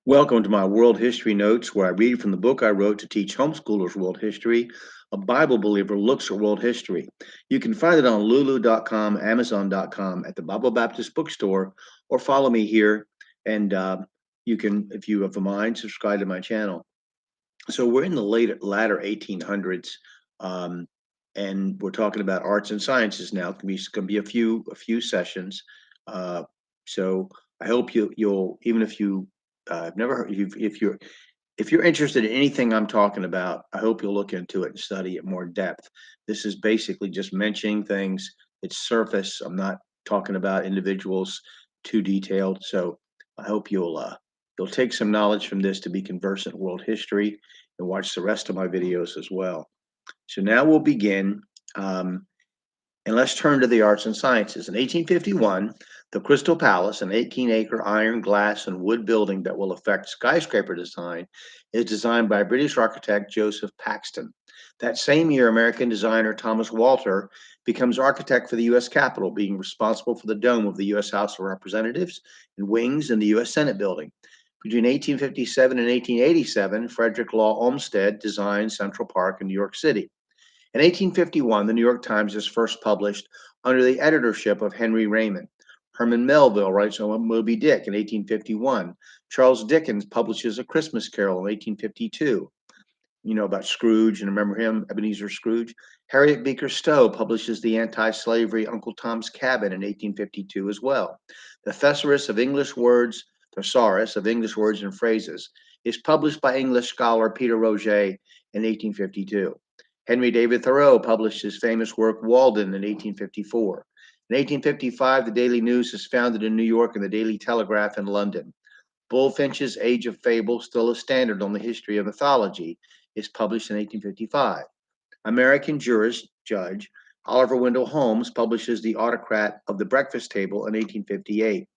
Welcome to my World History Notes, where I read from the book I wrote to teach homeschoolers world history. A Bible believer looks at world history. You can find it on lulu.com, amazon.com, at the Bible Baptist Bookstore, or follow me here. And you can, if you have a mind, subscribe to my channel. So we're in the latter 1800s, and we're talking about arts and sciences now. It's going to be a few sessions. Uh, so I hope you'll even if you have never heard if you're interested in anything I'm talking about, I hope you'll look into it and study it more depth. This is basically just mentioning things. It's surface. I'm not talking about individuals too detailed. So I hope you'll take some knowledge from this to be conversant in world history and watch the rest of my videos as well. So now we'll begin. Um, and let's turn to the arts and sciences. In 1851, the Crystal Palace, an 18-acre iron, glass, and wood building that will affect skyscraper design, is designed by British architect Joseph Paxton. That same year, American designer Thomas Walter becomes architect for the U.S. Capitol, being responsible for the dome of the U.S. House of Representatives and wings in the U.S. Senate building. Between 1857 and 1887, Frederick Law Olmsted designed Central Park in New York City. In 1851, the New York Times is first published under the editorship of Henry Raymond. Herman Melville writes on Moby Dick in 1851. Charles Dickens publishes A Christmas Carol in 1852. You know about Scrooge and remember him, Ebenezer Scrooge. Harriet Beecher Stowe publishes the anti-slavery Uncle Tom's Cabin in 1852 as well. The Thesaurus of English Words and Phrases is published by English scholar Peter Roget in 1852. Henry David Thoreau published his famous work Walden in 1854. In 1855, the Daily News is founded in New York and the Daily Telegraph in London. Bullfinch's Age of Fable, still a standard on the history of mythology, is published in 1855. American judge Oliver Wendell Holmes publishes The Autocrat of the Breakfast Table in 1858.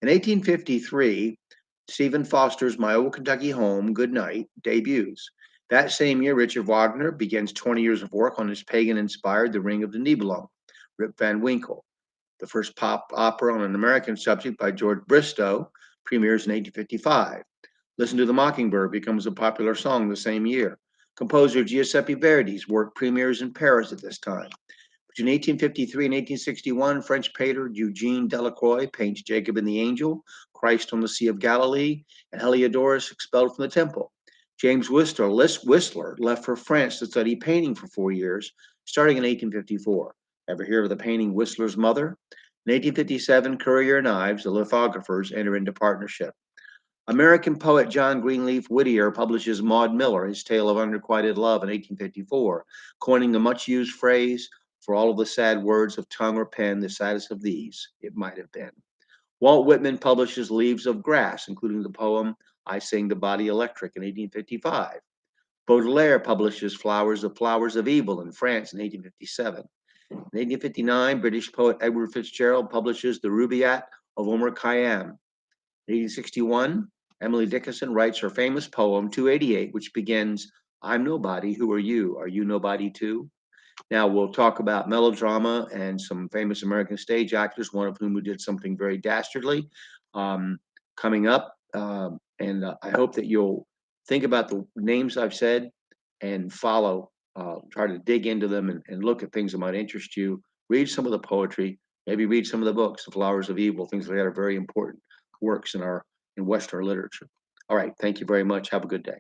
In 1853, Stephen Foster's My Old Kentucky Home, Good Night, debuts. That same year, Richard Wagner begins 20 years of work on his pagan-inspired The Ring of the Nibelung, Rip Van Winkle. The first pop opera on an American subject by George Bristow premieres in 1855. Listen to the Mockingbird becomes a popular song the same year. Composer Giuseppe Verdi's work premieres in Paris at this time. Between 1853 and 1861, French painter Eugene Delacroix paints Jacob and the Angel, Christ on the Sea of Galilee, and Heliodorus expelled from the temple. James Whistler left for France to study painting for 4 years, starting in 1854. Ever hear of the painting Whistler's Mother? In 1857, Currier and Ives, the lithographers, enter into partnership. American poet John Greenleaf Whittier publishes Maud Miller, his tale of unrequited love in 1854, coining the much used phrase, for all of the sad words of tongue or pen, the saddest of these, it might have been. Walt Whitman publishes Leaves of Grass, including the poem I Sing the Body Electric in 1855. Baudelaire publishes the Flowers of Evil in France in 1857. In 1859, British poet Edward Fitzgerald publishes The Rubaiyat of Omar Khayyam. In 1861, Emily Dickinson writes her famous poem 288, which begins, I'm nobody, who are you? Are you nobody too? Now we'll talk about melodrama and some famous American stage actors, one of whom who did something very dastardly, coming up. And I hope that you'll think about the names I've said and try to dig into them and look at things that might interest you. Read some of the poetry, maybe read some of the books, The Flowers of Evil, things like that are very important works in Western literature. All right, thank you very much. Have a good day.